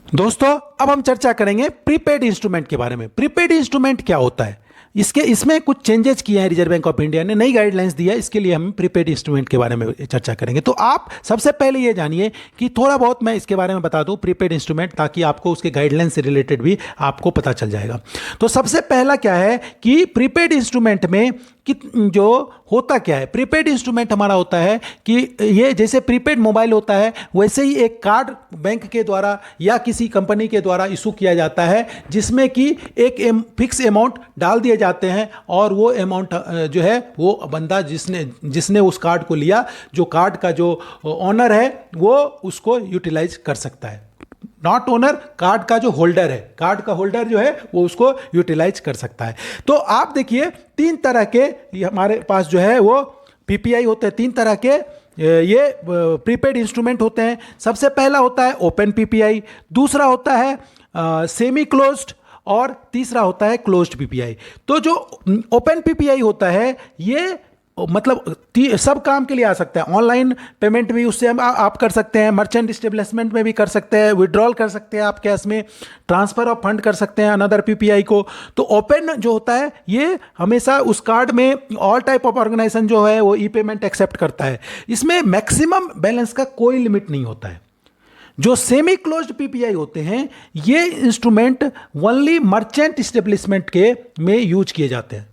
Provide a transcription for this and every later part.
दोस्तों, अब हम चर्चा करेंगे प्रीपेड इंस्ट्रूमेंट के बारे में। प्रीपेड इंस्ट्रूमेंट क्या होता है, इसमें कुछ चेंजेस किए हैं। रिजर्व बैंक ऑफ इंडिया ने नई गाइडलाइंस दी है, इसके लिए हम प्रीपेड इंस्ट्रूमेंट के बारे में चर्चा करेंगे। तो आप सबसे पहले ये जानिए कि थोड़ा बहुत मैं इसके बारे में बता दूं प्रीपेड इंस्ट्रूमेंट, ताकि आपको उसके गाइडलाइंस से रिलेटेड भी आपको पता चल जाएगा। तो सबसे पहला क्या है कि प्रीपेड इंस्ट्रूमेंट में कि जो होता क्या है, प्रीपेड इंस्ट्रूमेंट हमारा होता है कि ये जैसे प्रीपेड मोबाइल होता है वैसे ही एक कार्ड बैंक के द्वारा या किसी कंपनी के द्वारा इशू किया जाता है, जिसमें कि एक फिक्स अमाउंट डाल दिए जाते हैं और वो अमाउंट जो है वो बंदा जिसने उस कार्ड को लिया, जो कार्ड का जो ऑनर है वो उसको यूटिलाइज कर सकता है। नॉट ओनर, कार्ड का जो होल्डर है, कार्ड का होल्डर जो है वो उसको यूटिलाइज कर सकता है। तो आप देखिए तीन तरह के हमारे पास जो है वो पीपीआई होते हैं, तीन तरह के ये प्रीपेड इंस्ट्रूमेंट होते हैं। सबसे पहला होता है ओपन पीपीआई, दूसरा होता है सेमी क्लोज्ड और तीसरा होता है क्लोज्ड पीपीआई। तो जो ओपन पीपीआई होता है ये मतलब सब काम के लिए आ सकता है। ऑनलाइन पेमेंट भी उससे हम आप कर सकते हैं, मर्चेंट इस्टेब्लिशमेंट में भी कर सकते हैं, विड्रॉल कर सकते हैं आप कैश में, ट्रांसफर ऑफ फंड कर सकते हैं अनदर पीपीआई को। तो ओपन जो होता है ये हमेशा उस कार्ड में ऑल टाइप ऑफ ऑर्गेनाइजेशन जो है वो ई पेमेंट एक्सेप्ट करता है। इसमें मैक्सिमम बैलेंस का कोई लिमिट नहीं होता है। जो सेमी क्लोज्ड पीपीआई होते हैं ये इंस्ट्रूमेंट ओनली मर्चेंट इस्टेब्लिशमेंट के में यूज किए जाते हैं।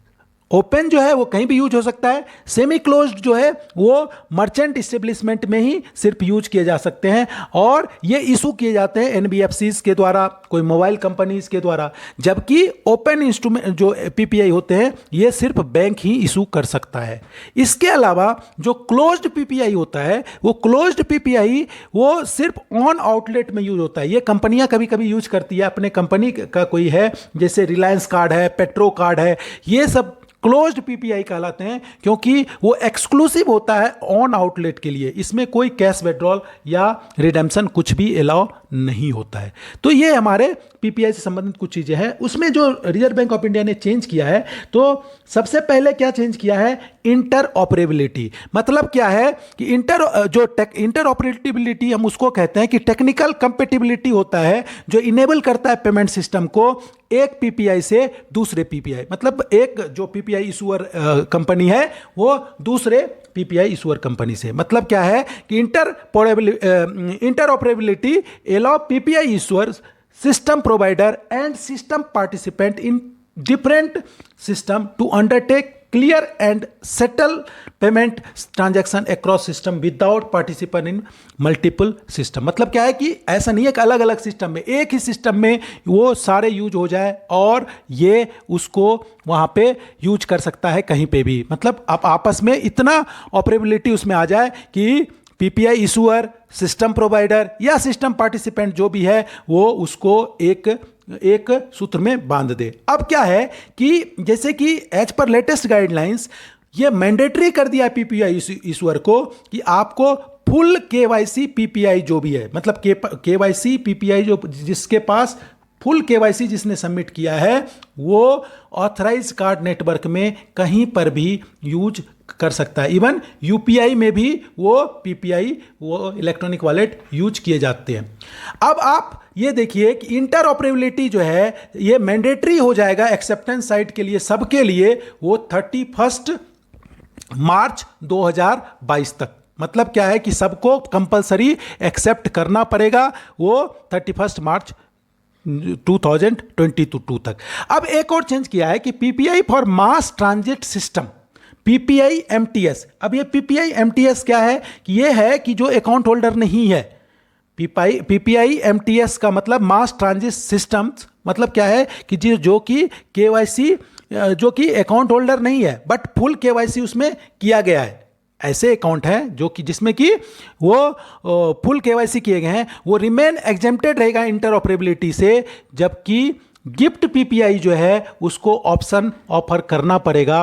ओपन जो है वो कहीं भी यूज हो सकता है, सेमी क्लोज्ड जो है वो मर्चेंट इस्टेब्लिशमेंट में ही सिर्फ यूज किए जा सकते हैं और ये इशू किए जाते हैं एनबीएफसीज के द्वारा, कोई मोबाइल कंपनीज के द्वारा। जबकि ओपन इंस्ट्रूमेंट जो पीपीआई होते हैं ये सिर्फ बैंक ही इशू कर सकता है। इसके अलावा जो क्लोज्ड पीपीआई होता है वो क्लोज्ड पीपीआई वो सिर्फ ऑन आउटलेट में यूज होता है। ये कंपनियां कभी कभी यूज करती है, अपने कंपनी का कोई है जैसे रिलायंस कार्ड है, पेट्रो कार्ड है, ये सब क्लोज्ड पीपीआई कहलाते हैं क्योंकि वो एक्सक्लूसिव होता है ऑन आउटलेट के लिए। इसमें कोई कैश विड्रॉल या रिडेम्पशन कुछ भी अलाउ नहीं होता है। तो ये हमारे पीपीआई से संबंधित कुछ चीज़ें हैं। उसमें जो रिजर्व बैंक ऑफ इंडिया ने चेंज किया है, तो सबसे पहले क्या चेंज किया है, इंटर ऑपरेबिलिटी। मतलब क्या है कि इंटर ऑपरेबिलिटी हम उसको कहते हैं कि टेक्निकल कंपेटिबिलिटी होता है जो इनेबल करता है पेमेंट सिस्टम को एक पीपीआई से दूसरे पीपीआई, मतलब एक जो पीपीआई इशूअर कंपनी है वो दूसरे पीपीआई इशूअर कंपनी से। मतलब क्या है कि inter operability allow PPI issuers, system provider and system participant in different system to undertake clear and settle payment transaction across system without participant in multiple system। मतलब क्या है कि ऐसा नहीं है कि अलग अलग सिस्टम में, एक ही सिस्टम में वो सारे यूज हो जाए और ये उसको वहाँ पे यूज कर सकता है कहीं पे भी। मतलब आप आपस में इतना ऑपरेबिलिटी उसमें आ जाए कि पीपीआई इशूअर, सिस्टम प्रोवाइडर या सिस्टम पार्टिसिपेंट जो भी है वो उसको एक सूत्र में बांध दे। अब क्या है कि जैसे कि एज पर लेटेस्ट गाइडलाइंस ये मैंडेटरी कर दिया पीपीआई इशूअर को कि आपको फुल केवाईसी पीपीआई जो भी है, मतलब केवाईसी पीपीआई जो जिसके पास फुल केवाईसी जिसने सबमिट किया है वो ऑथराइज कार्ड नेटवर्क में कहीं पर भी यूज कर सकता है। इवन यूपीआई में भी वो पीपीआई वो इलेक्ट्रॉनिक वॉलेट यूज किए जाते हैं। अब आप ये देखिए कि इंटर ऑपरेबिलिटी जो है ये मैंडेटरी हो जाएगा एक्सेप्टेंस साइट के लिए, सबके लिए, वो 31 मार्च 2022 तक। मतलब क्या है कि सबको कंपलसरी एक्सेप्ट करना पड़ेगा वो 31 मार्च 2022 तक। अब एक और चेंज किया है कि PPI for mass transit system, PPI MTS. अब ये पीपीआई एमटीएस क्या है कि ये है कि जो अकाउंट होल्डर नहीं है, पीपीआई एमटीएस का मतलब मास ट्रांजिट सिस्टम्स, मतलब क्या है कि जो कि केवाईसी जो कि अकाउंट होल्डर नहीं है बट फुल केवाईसी उसमें किया गया है, ऐसे अकाउंट हैं जो कि जिसमें कि वो फुल केवाईसी किए गए हैं, वो रिमेन एग्जेम्प्टेड रहेगा इंटर ऑपरेबिलिटी से। जबकि गिफ्ट पीपीआई जो है उसको ऑप्शन ऑफर करना पड़ेगा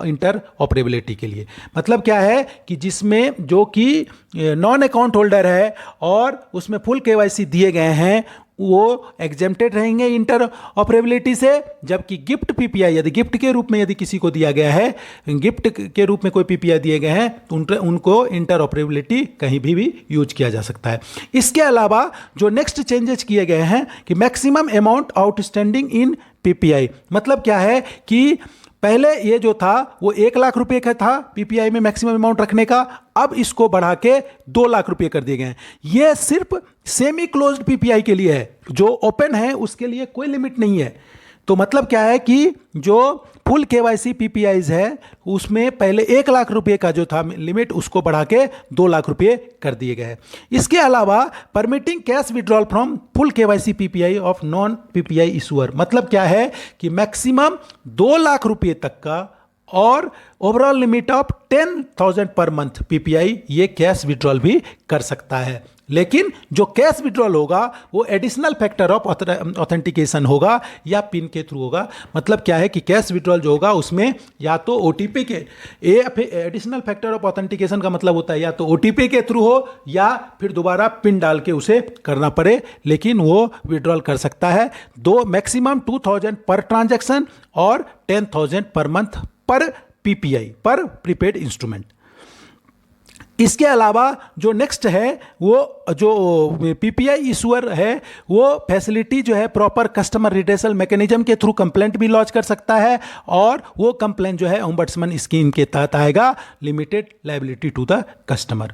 इंटर ऑपरेबिलिटी के लिए। मतलब क्या है कि जिसमें जो कि नॉन अकाउंट होल्डर है और उसमें फुल केवाईसी दिए गए हैं वो एग्जेम्प्टेड रहेंगे इंटर ऑपरेबिलिटी से, जबकि गिफ्ट पीपीआई यदि गिफ्ट के रूप में यदि किसी को दिया गया है, गिफ्ट के रूप में कोई पीपीआई दिए गए हैं तो उनको इंटर ऑपरेबिलिटी कहीं भी यूज किया जा सकता है। इसके अलावा जो नेक्स्ट चेंजेस किए गए हैं कि maximum amount outstanding in PPI, मतलब क्या है कि पहले ये जो था वो 1 लाख रुपए का था पीपीआई में मैक्सिमम अमाउंट रखने का, अब इसको बढ़ा के 2 लाख रुपए कर दिए गए हैं। ये सिर्फ सेमी क्लोज्ड पीपीआई के लिए है, जो ओपन है उसके लिए कोई लिमिट नहीं है। तो मतलब क्या है कि जो फुल केवाईसी पीपीआईज है उसमें पहले 1 लाख रुपए का जो था लिमिट उसको बढ़ा के 2 लाख रुपए कर दिए गए हैं। इसके अलावा permitting cash withdrawal from full KYC PPI of non PPI issuer, मतलब क्या है कि मैक्सिमम 2 लाख रुपए तक का और overall limit of 10,000 per month PPI ये कैश विड्रॉल भी कर सकता है। लेकिन जो कैश विड्रॉल होगा वो एडिशनल फैक्टर ऑफ ऑथेंटिकेशन होगा या पिन के थ्रू होगा। मतलब क्या है कि कैश विड्रॉल जो होगा उसमें या तो ओटीपी के एडिशनल फैक्टर ऑफ ऑथेंटिकेशन का मतलब होता है या तो ओटीपी के थ्रू हो या फिर दोबारा पिन डाल के उसे करना पड़े, लेकिन वो विड्रॉल कर सकता है। मैक्सिमम 2,000 पर ट्रांजैक्शन और 10,000 पर मंथ पर पीपीआई पर प्रीपेड इंस्ट्रूमेंट। इसके अलावा जो नेक्स्ट है वो जो पीपीआई इशूअर है वो फैसिलिटी जो है प्रॉपर कस्टमर रिड्रेसल मैकेनिज्म के थ्रू कंप्लेंट भी लॉन्च कर सकता है और वो कंप्लेंट जो है ओम्बड्समैन स्कीम के तहत आएगा, limited liability to the customer.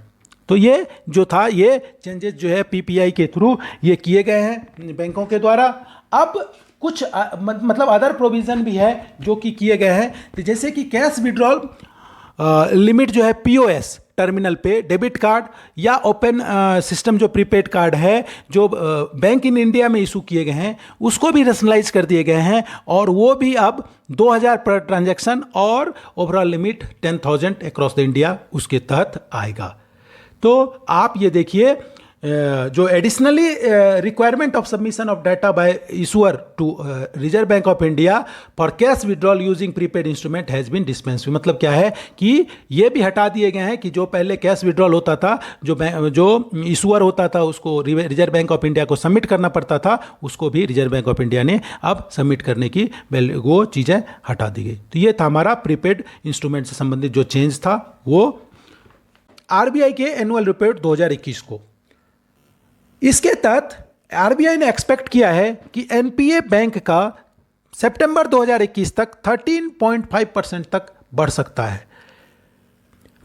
तो ये जो था ये चेंजेस जो है पीपीआई के थ्रू ये किए गए हैं बैंकों के द्वारा। अब कुछ मतलब अदर प्रोविज़न भी है जो कि किए गए हैं, तो जैसे कि कैश विड्रॉल लिमिट जो है पीओएस टर्मिनल पे डेबिट कार्ड या ओपन सिस्टम जो प्रीपेड कार्ड है जो बैंक इन इंडिया में इशू किए गए हैं उसको भी रेशनलाइज कर दिए गए हैं और वो भी अब 2,000 पर ट्रांजैक्शन और overall limit 10,000 across the India उसके तहत आएगा। तो आप ये देखिए जो additionally requirement of submission of data by issuer to Reserve Bank of India for cash withdrawal using prepaid instrument has been dispensed. मतलब क्या है कि ये भी हटा दिए गए हैं कि जो पहले कैश विड्रॉल होता था जो इशूअर होता था उसको रिजर्व बैंक ऑफ इंडिया को सबमिट करना पड़ता था, उसको भी रिजर्व बैंक ऑफ इंडिया ने अब सबमिट करने की वो चीज़ें हटा दी गई। तो ये था हमारा प्रीपेड इंस्ट्रूमेंट से संबंधित जो चेंज था वो आरबीआई के एनुअल रिपोर्ट 2021 को। इसके तहत आरबीआई ने एक्सपेक्ट किया है कि एनपीए बैंक का सितंबर 2021 तक 13.5% तक बढ़ सकता है।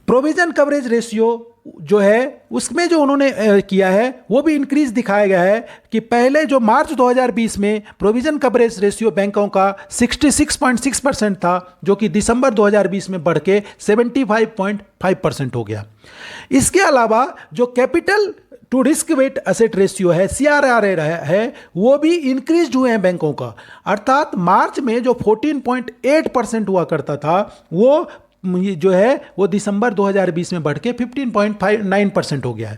प्रोविजन कवरेज रेशियो जो है उसमें जो उन्होंने किया है वो भी इंक्रीज दिखाया गया है कि पहले जो मार्च 2020 में प्रोविजन कवरेज रेशियो बैंकों का 66.6% था जो कि दिसंबर 2020 में बढ़ के 75.5% हो गया। इसके अलावा जो capital to risk weight asset ratio है CRR है वो भी इंक्रीज हुए हैं बैंकों का, अर्थात मार्च में जो 14.8% हुआ करता था वो जो है वो दिसंबर 2020 में बढ़ के 15.9% हो गया है।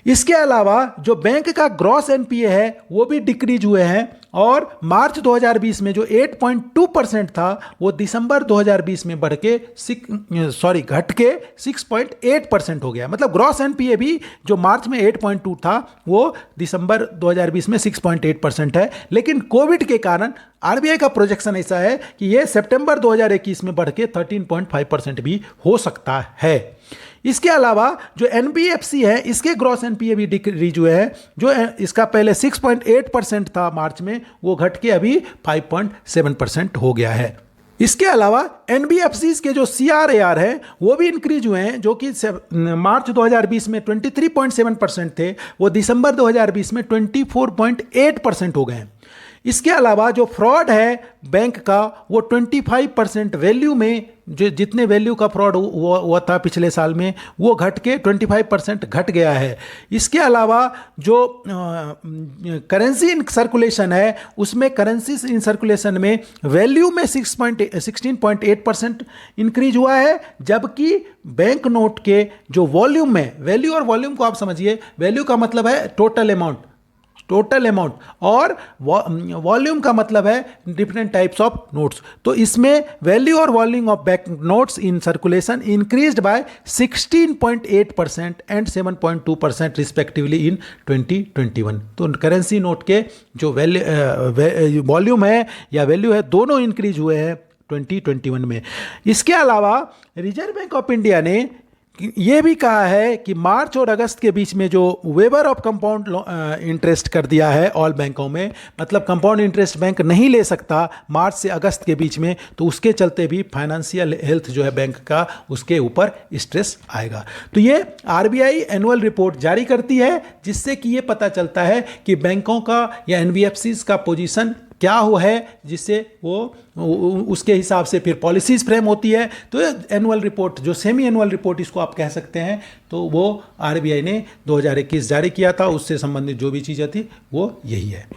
इसके अलावा जो बैंक का ग्रॉस एनपीए है वो भी डिक्रीज हुए हैं और मार्च 2020 में जो 8.2% था वो दिसंबर 2020 में बढ़ के घट के 6.8% हो गया। मतलब ग्रॉस एनपीए भी जो मार्च में 8.2 था वो दिसंबर 2020 में 6.8% है, लेकिन कोविड के कारण आरबीआई का प्रोजेक्शन ऐसा है कि ये सितंबर 2021 में बढ़ के 13.5% भी हो सकता है। इसके अलावा जो एनबीएफसी है इसके ग्रॉस एनपीए भी डिक्रीज हुए हैं, जो इसका पहले 6.8% था मार्च में वो घट के अभी 5.7% हो गया है। इसके अलावा एनबीएफसी के जो CRAR है वो भी इंक्रीज हुए हैं जो कि मार्च 2020 में 23.7% थे वो दिसंबर 2020 में 24.8% हो गए हैं। इसके अलावा जो फ्रॉड है बैंक का वो 25% वैल्यू में जो जितने वैल्यू का फ्रॉड हुआ था पिछले साल में वो घट के 25% घट गया है। इसके अलावा जो करेंसी इन सर्कुलेशन है उसमें करेंसी इन सर्कुलेशन में वैल्यू में 16.8% इंक्रीज हुआ है, जबकि बैंक नोट के जो वॉल्यूम में वैल्यू और वॉल्यूम को आप समझिए, वैल्यू का मतलब है टोटल अमाउंट, टोटल अमाउंट, और वॉल्यूम का मतलब है डिफरेंट टाइप्स ऑफ नोट्स। तो इसमें वैल्यू और volume of bank notes in circulation increased by 16.8% and 7.2% respectively इन 2021। तो करेंसी नोट के जो वॉल्यूम है या वैल्यू है, दोनों इंक्रीज हुए हैं 2021 में। इसके अलावा रिजर्व बैंक ऑफ इंडिया ने ये भी कहा है कि मार्च और अगस्त के बीच में जो वेवर ऑफ कंपाउंड इंटरेस्ट कर दिया है ऑल बैंकों में, मतलब कंपाउंड इंटरेस्ट बैंक नहीं ले सकता मार्च से अगस्त के बीच में, तो उसके चलते भी फाइनेंशियल हेल्थ जो है बैंक का, उसके ऊपर स्ट्रेस आएगा। तो ये आरबीआई एनुअल रिपोर्ट जारी करती है, जिससे कि ये पता चलता है कि बैंकों का या एनबीएफसीज का पोजीशन क्या हो है, जिससे वो उसके हिसाब से फिर पॉलिसीज फ्रेम होती है। तो एनुअल रिपोर्ट, जो सेमी एनुअल रिपोर्ट इसको आप कह सकते हैं, तो वो आरबीआई ने 2021 जारी किया था, उससे संबंधित जो भी चीज़ें थी वो यही है।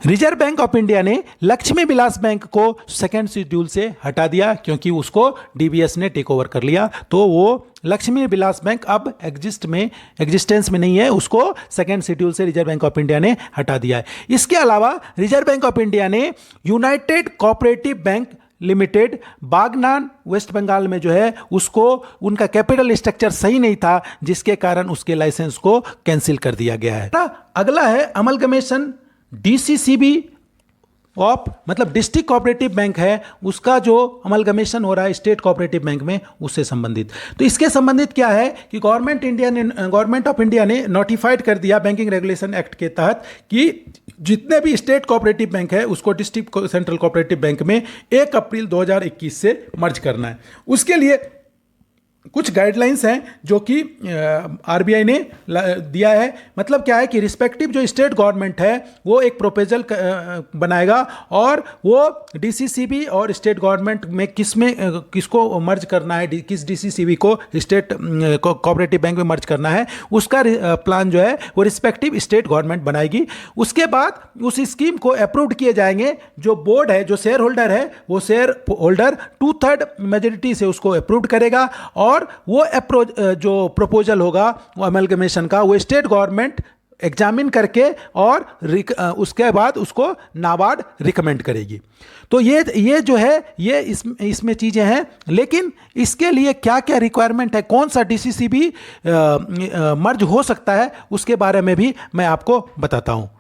रिजर्व बैंक ऑफ इंडिया ने लक्ष्मी विलास बैंक को सेकेंड शेड्यूल से हटा दिया, क्योंकि उसको डीबीएस ने टेक ओवर कर लिया। तो वो लक्ष्मी विलास बैंक अब एग्जिस्टेंस में नहीं है, उसको सेकेंड शेड्यूल से रिजर्व बैंक ऑफ इंडिया ने हटा दिया है। इसके अलावा रिजर्व बैंक ऑफ इंडिया ने United Cooperative Bank Limited Bagnan West Bengal में जो है, उसको उनका कैपिटल स्ट्रक्चर सही नहीं था, जिसके कारण उसके लाइसेंस को कैंसिल कर दिया गया है। अगला है अमलगमेशन डीसीसीबी ऑफ, मतलब डिस्ट्रिक्ट कोऑपरेटिव बैंक है, उसका जो अमलगमेशन हो रहा है स्टेट कोऑपरेटिव बैंक में, उससे संबंधित। तो इसके संबंधित क्या है कि गवर्नमेंट ऑफ इंडिया ने नोटिफाइड कर दिया बैंकिंग रेगुलेशन एक्ट के तहत कि जितने भी स्टेट कोऑपरेटिव बैंक है उसको डिस्ट्रिक्ट सेंट्रल कोऑपरेटिव बैंक में 1 अप्रैल 2021 से मर्ज करना है। उसके लिए कुछ गाइडलाइंस हैं जो कि आरबीआई ने दिया है। मतलब क्या है कि रिस्पेक्टिव जो स्टेट गवर्नमेंट है वो एक प्रोपोजल बनाएगा, और वो डीसीसीबी और स्टेट गवर्नमेंट में किसको मर्ज करना है, किस डीसीसीबी को स्टेट कोऑपरेटिव बैंक में मर्ज करना है, उसका प्लान जो है वो रिस्पेक्टिव स्टेट गवर्नमेंट बनाएगी। उसके बाद उस स्कीम को अप्रूव किए जाएंगे। जो बोर्ड है, जो शेयर होल्डर है, वो शेयर होल्डर 2/3 मेजोरिटी से उसको अप्रूव करेगा, और वो जो प्रपोजल होगा वो अमलगमेशन का, वो स्टेट गवर्नमेंट एग्जामिन करके और उसके बाद उसको नाबार्ड रिकमेंड करेगी। तो ये जो है ये इसमें चीज़ें हैं, लेकिन इसके लिए क्या क्या रिक्वायरमेंट है, कौन सा डीसीसीबी मर्ज हो सकता है, उसके बारे में भी मैं आपको बताता हूँ।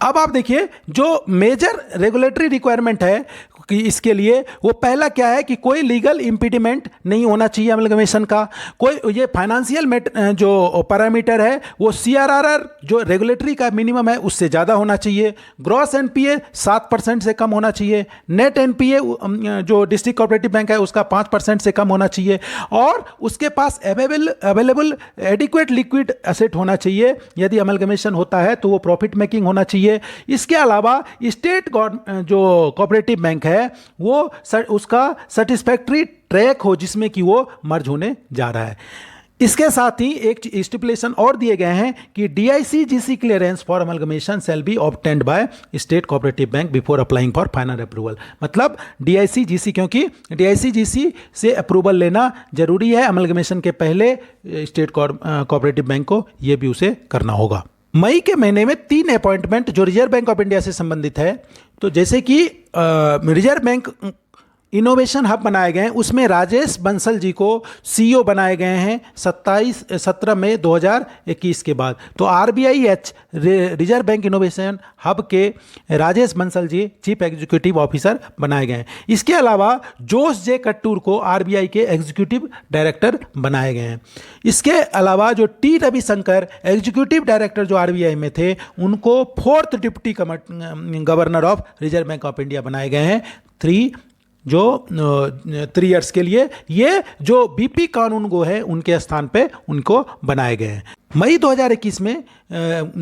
अब आप देखिए, जो मेजर रेगुलेटरी रिक्वायरमेंट है कि इसके लिए, वो पहला क्या है कि कोई लीगल इम्पीडिमेंट नहीं होना चाहिए अमलगमेशन का। कोई ये फाइनेंशियल जो पैरामीटर है वो सीआरआर जो रेगुलेटरी का मिनिमम है उससे ज़्यादा होना चाहिए। ग्रॉस एनपीए 7% से कम होना चाहिए। नेट एनपीए जो डिस्ट्रिक्ट कोऑपरेटिव बैंक है उसका 5% से कम होना चाहिए, और उसके पास अवेलेबल एडिक्वेट लिक्विड एसेट होना चाहिए। यदि अमलगमेशन होता है तो वो प्रॉफिट मेकिंग होना चाहिए। इसके अलावा स्टेट जो कोऑपरेटिव बैंक है वो उसका सेटिस्फैक्टरी ट्रैक हो, जिसमें कि वो मर्ज होने जा रहा है। इसके साथ ही एक स्टिपुलेशन और दिए गए हैं कि DICGC clearance for amalgamation shall be obtained by state cooperative bank before applying for final approval. मतलब DICGC, क्योंकि DICGC से अप्रूवल लेना जरूरी है अमलगमेशन के पहले, स्टेट कोऑपरेटिव बैंक को ये भी उसे करना होगा। मई के महीने में 3 अपॉइंटमेंट जो रिजर्व बैंक ऑफ इंडिया से संबंधित है, तो जैसे कि रिजर्व बैंक इनोवेशन हब बनाए गए हैं, उसमें राजेश बंसल जी को CEO बनाए गए हैं 17 मई 2021 के बाद। तो RBIH reserve bank innovation hub के Rajesh Bansal ji chief executive officer बनाए गए हैं। इसके अलावा जोश जे कट्टूर को RBI के एग्जीक्यूटिव डायरेक्टर बनाए गए हैं। इसके अलावा जो T रविशंकर एग्जीक्यूटिव डायरेक्टर जो RBI में थे, उनको 4th deputy governor of reserve Bank of India बनाए गए हैं 3 ईयर्स के लिए। ये जो BP कानून गो है उनके स्थान पे उनको बनाए गए हैं। मई 2021 में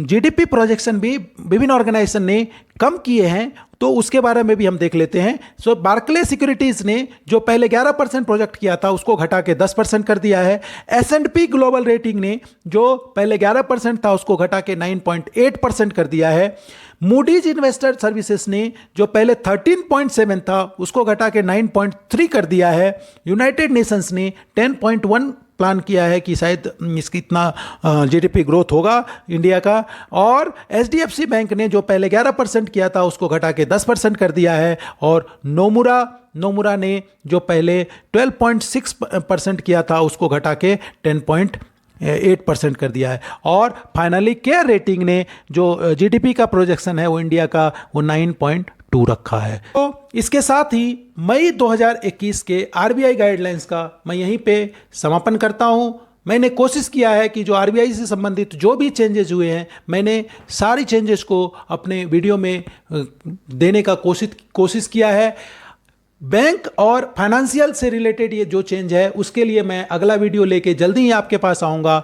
GDP प्रोजेक्शन भी विभिन्न ऑर्गेनाइजेशन ने कम किए हैं, तो उसके बारे में भी हम देख लेते हैं। सो बार्कले सिक्योरिटीज ने जो पहले 11% प्रोजेक्ट किया था उसको घटा के 10% कर दिया है। S&P ग्लोबल रेटिंग ने जो पहले 11% था उसको घटा के 9.8% कर दिया है। मूडीज इन्वेस्टर सर्विसेज ने जो पहले 13.7 था उसको घटा के 9.3 कर दिया है। यूनाइटेड नेशंस ने 10.1 प्लान किया है कि शायद इसकी इतना जीडीपी ग्रोथ होगा इंडिया का। और एचडीएफसी बैंक ने जो पहले 11% किया था उसको घटा के 10% कर दिया है। और नोमुरा ने जो पहले 12.6% किया था उसको घटा के 10.8% कर दिया है। और फाइनली केयर रेटिंग ने जो जीडीपी का प्रोजेक्शन है वो इंडिया का वो 9.2 रखा है। तो इसके साथ ही मई 2021 के आरबीआई गाइडलाइंस का मैं यहीं पे समापन करता हूं। मैंने कोशिश किया है कि जो आरबीआई से संबंधित जो भी चेंजेस हुए हैं मैंने सारी चेंजेस को अपने वीडियो में देने का कोशिश किया है। बैंक और फाइनेंशियल से रिलेटेड ये जो चेंज है उसके लिए मैं अगला वीडियो लेके जल्दी ही आपके पास आऊँगा।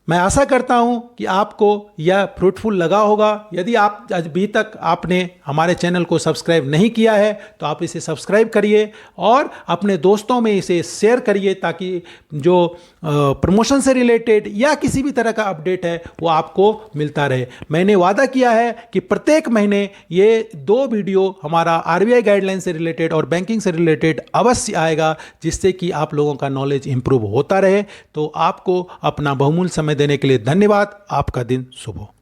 मैं आशा करता हूं कि आपको यह फ्रूटफुल लगा होगा। यदि आप अभी तक आपने हमारे चैनल को सब्सक्राइब नहीं किया है तो आप इसे सब्सक्राइब करिए और अपने दोस्तों में इसे शेयर करिए ताकि जो प्रमोशन से रिलेटेड या किसी भी तरह का अपडेट है वो आपको मिलता रहे। मैंने वादा किया है कि प्रत्येक महीने ये 2 वीडियो हमारा आरबीआई गाइडलाइन से रिलेटेड और बैंकिंग से रिलेटेड अवश्य आएगा, जिससे कि आप लोगों का नॉलेज इंप्रूव होता रहे। तो आपको अपना बहुमूल्य समय देने के लिए धन्यवाद। आपका दिन शुभ हो।